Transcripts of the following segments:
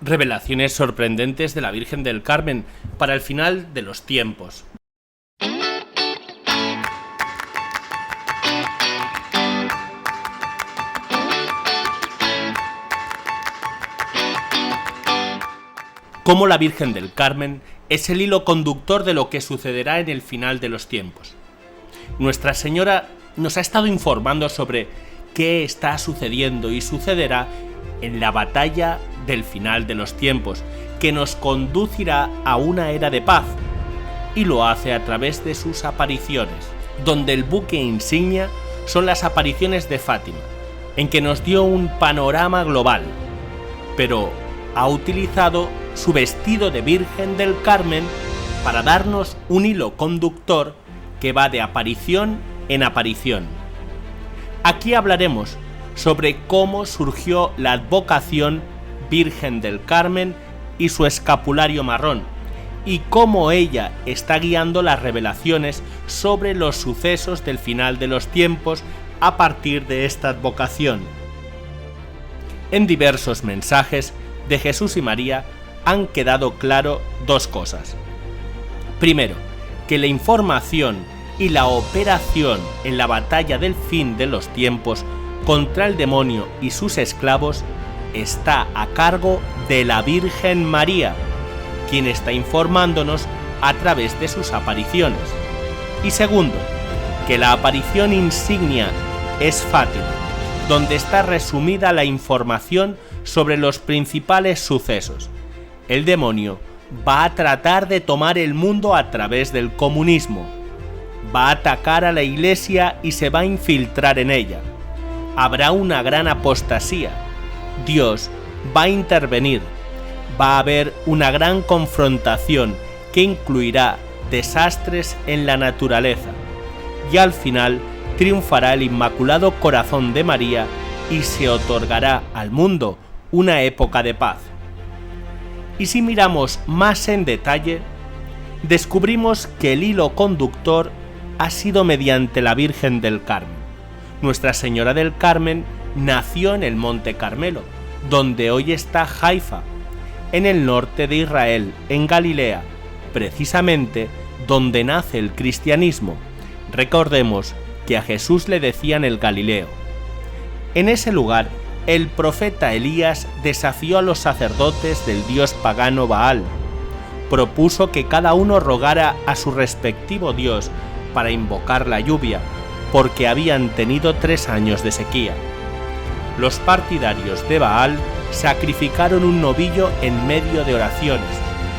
Revelaciones sorprendentes de la Virgen del Carmen para el final de los tiempos. Cómo la Virgen del Carmen es el hilo conductor de lo que sucederá en el final de los tiempos. Nuestra Señora nos ha estado informando sobre qué está sucediendo y sucederá en la batalla del final de los tiempos, que nos conducirá a una era de paz, y lo hace a través de sus apariciones, donde el buque insignia son las apariciones de Fátima, en que nos dio un panorama global, pero ha utilizado su vestido de Virgen del Carmen para darnos un hilo conductor que va de aparición en aparición. Aquí hablaremos sobre cómo surgió la advocación Virgen del Carmen y su escapulario marrón, y cómo ella está guiando las revelaciones sobre los sucesos del final de los tiempos a partir de esta advocación. En diversos mensajes de Jesús y María han quedado claro dos cosas. Primero, que la información y la operación en la batalla del fin de los tiempos contra el demonio y sus esclavos está a cargo de la Virgen María, quien está informándonos a través de sus apariciones. Y segundo, que la aparición insignia es Fátima, donde está resumida la información sobre los principales sucesos. El demonio va a tratar de tomar el mundo a través del comunismo, va a atacar a la Iglesia y se va a infiltrar en ella. Habrá una gran apostasía. Dios va a intervenir. Va a haber una gran confrontación que incluirá desastres en la naturaleza. Y al final triunfará el Inmaculado Corazón de María y se otorgará al mundo una época de paz. Y si miramos más en detalle, descubrimos que el hilo conductor ha sido mediante la Virgen del Carmen. Nuestra Señora del Carmen nació en el Monte Carmelo, donde hoy está Haifa, en el norte de Israel, en Galilea, precisamente donde nace el cristianismo. Recordemos que a Jesús le decían el Galileo. En ese lugar, el profeta Elías desafió a los sacerdotes del dios pagano Baal. Propuso que cada uno rogara a su respectivo dios para invocar la lluvia, porque habían tenido 3 años de sequía. Los partidarios de Baal sacrificaron un novillo en medio de oraciones,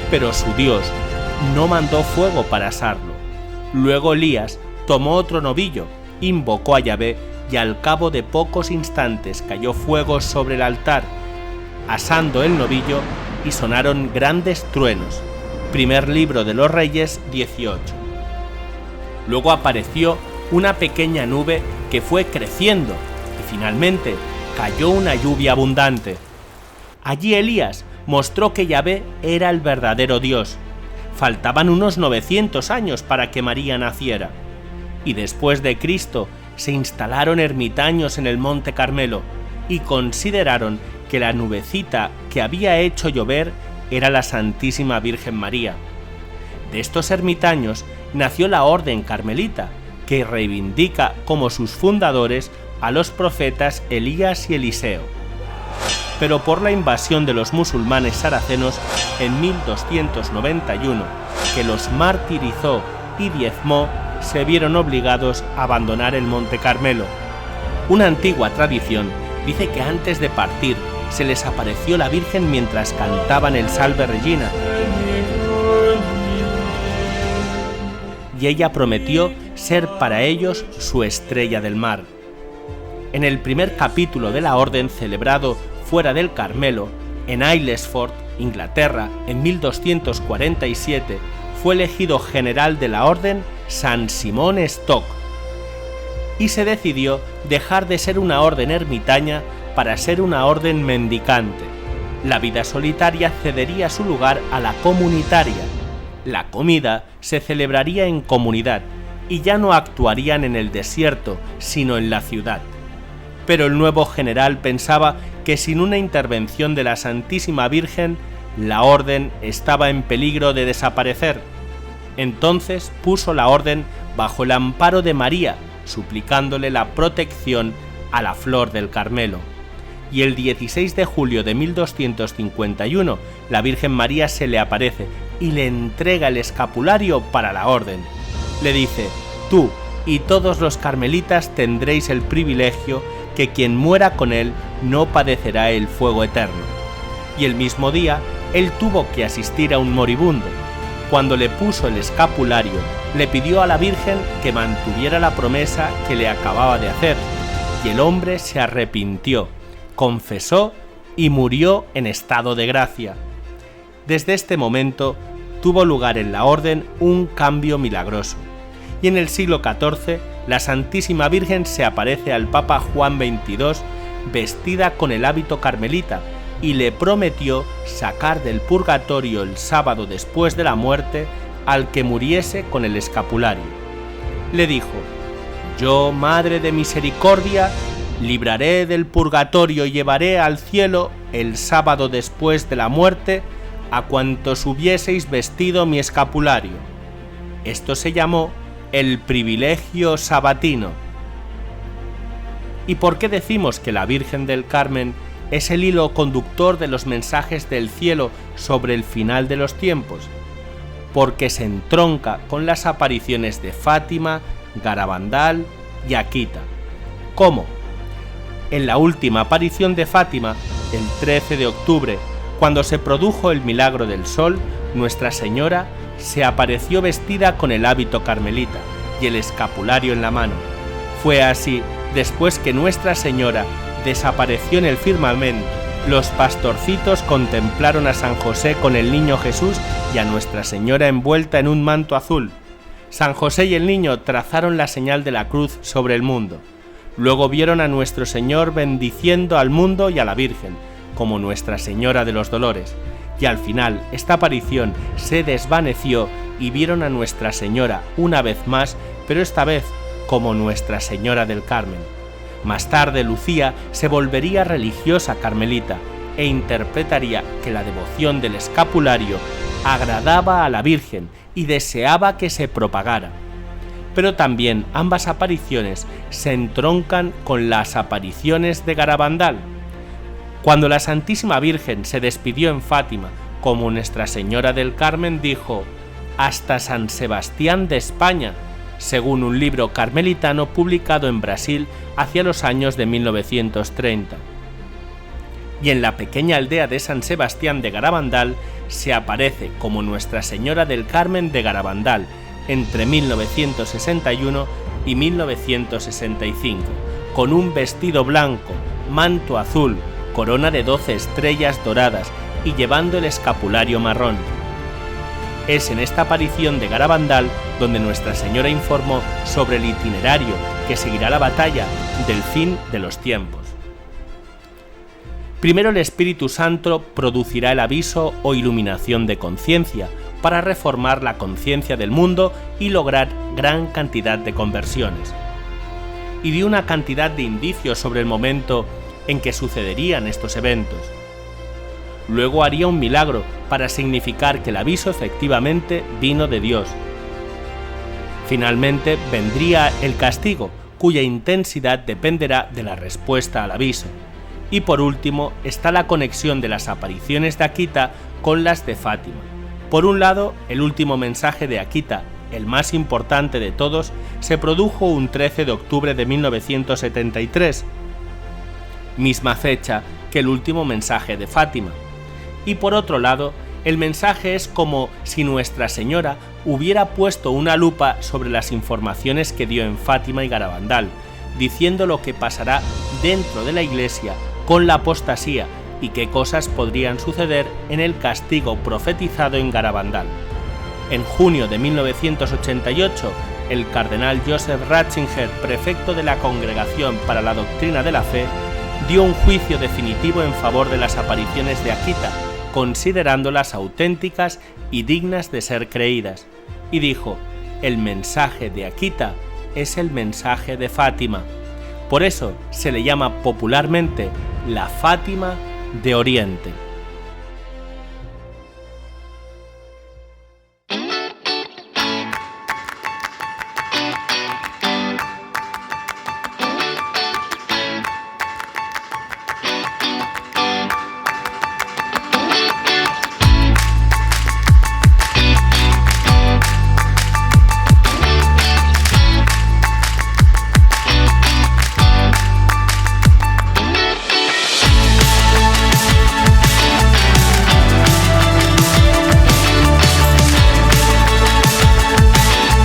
pero su dios no mandó fuego para asarlo. Luego Elías tomó otro novillo, invocó a Yahvé y al cabo de pocos instantes cayó fuego sobre el altar, asando el novillo, y sonaron grandes truenos. Primer libro de los Reyes 18. Luego apareció una pequeña nube que fue creciendo y finalmente cayó una lluvia abundante. Allí Elías mostró que Yahvé era el verdadero Dios. Faltaban unos 900 años para que María naciera. Y después de Cristo se instalaron ermitaños en el Monte Carmelo y consideraron que la nubecita que había hecho llover era la Santísima Virgen María. De estos ermitaños nació la Orden Carmelita, que reivindica como sus fundadores a los profetas Elías y Eliseo. Pero por la invasión de los musulmanes saracenos en 1291, que los martirizó y diezmó, se vieron obligados a abandonar el Monte Carmelo. Una antigua tradición dice que antes de partir se les apareció la Virgen mientras cantaban el Salve Regina, y ella prometió ser para ellos su estrella del mar. En el primer capítulo de la orden celebrado fuera del Carmelo, en Aylesford, Inglaterra, en 1247, fue elegido general de la orden San Simón Stock, y se decidió dejar de ser una orden ermitaña para ser una orden mendicante. La vida solitaria cedería su lugar a la comunitaria. La comida se celebraría en comunidad y ya no actuarían en el desierto, sino en la ciudad. Pero el nuevo general pensaba que sin una intervención de la Santísima Virgen, la orden estaba en peligro de desaparecer. Entonces puso la orden bajo el amparo de María, suplicándole la protección a la Flor del Carmelo. Y el 16 de julio de 1251, la Virgen María se le aparece y le entrega el escapulario para la orden. Le dice: tú y todos los carmelitas tendréis el privilegio que quien muera con él no padecerá el fuego eterno. Y el mismo día, él tuvo que asistir a un moribundo. Cuando le puso el escapulario, le pidió a la Virgen que mantuviera la promesa que le acababa de hacer, y el hombre se arrepintió, confesó y murió en estado de gracia. Desde este momento tuvo lugar en la orden un cambio milagroso, y en el siglo XIV la Santísima Virgen se aparece al Papa Juan XXII vestida con el hábito carmelita y le prometió sacar del purgatorio el sábado después de la muerte al que muriese con el escapulario. Le dijo: yo, Madre de Misericordia, libraré del purgatorio y llevaré al cielo el sábado después de la muerte a cuantos hubieseis vestido mi escapulario. Esto se llamó el privilegio sabatino. ¿Y por qué decimos que la Virgen del Carmen es el hilo conductor de los mensajes del cielo sobre el final de los tiempos? Porque se entronca con las apariciones de Fátima, Garabandal y Akita. ¿Cómo? En la última aparición de Fátima, el 13 de octubre, cuando se produjo el milagro del sol, Nuestra Señora se apareció vestida con el hábito carmelita y el escapulario en la mano. Fue así, después que Nuestra Señora desapareció en el firmamento, los pastorcitos contemplaron a San José con el niño Jesús y a Nuestra Señora envuelta en un manto azul. San José y el niño trazaron la señal de la cruz sobre el mundo. Luego vieron a nuestro Señor bendiciendo al mundo y a la Virgen, como Nuestra Señora de los Dolores. Y al final, esta aparición se desvaneció y vieron a Nuestra Señora una vez más, pero esta vez como Nuestra Señora del Carmen. Más tarde, Lucía se volvería religiosa carmelita e interpretaría que la devoción del escapulario agradaba a la Virgen y deseaba que se propagara. Pero también ambas apariciones se entroncan con las apariciones de Garabandal. Cuando la Santísima Virgen se despidió en Fátima como Nuestra Señora del Carmen, dijo: hasta San Sebastián de España, según un libro carmelitano publicado en Brasil hacia los años de 1930. Y en la pequeña aldea de San Sebastián de Garabandal se aparece como Nuestra Señora del Carmen de Garabandal entre 1961 y 1965, con un vestido blanco, manto azul, corona de 12 estrellas doradas y llevando el escapulario marrón. Es en esta aparición de Garabandal donde Nuestra Señora informó sobre el itinerario que seguirá la batalla del fin de los tiempos. Primero, el Espíritu Santo producirá el aviso o iluminación de conciencia para reformar la conciencia del mundo y lograr gran cantidad de conversiones. Y dio una cantidad de indicios sobre el momento en que sucederían estos eventos. Luego haría un milagro para significar que el aviso efectivamente vino de Dios. Finalmente vendría el castigo, cuya intensidad dependerá de la respuesta al aviso. Y por último está la conexión de las apariciones de Akita con las de Fátima. Por un lado, el último mensaje de Akita, el más importante de todos, se produjo un 13 de octubre de 1973, misma fecha que el último mensaje de Fátima. Y por otro lado, el mensaje es como si Nuestra Señora hubiera puesto una lupa sobre las informaciones que dio en Fátima y Garabandal, diciendo lo que pasará dentro de la Iglesia con la apostasía y qué cosas podrían suceder en el castigo profetizado en Garabandal. En junio de 1988, el cardenal Joseph Ratzinger, prefecto de la Congregación para la Doctrina de la Fe, dio un juicio definitivo en favor de las apariciones de Akita, considerándolas auténticas y dignas de ser creídas, y dijo: el mensaje de Akita es el mensaje de Fátima, Por eso se le llama popularmente la Fátima de Oriente.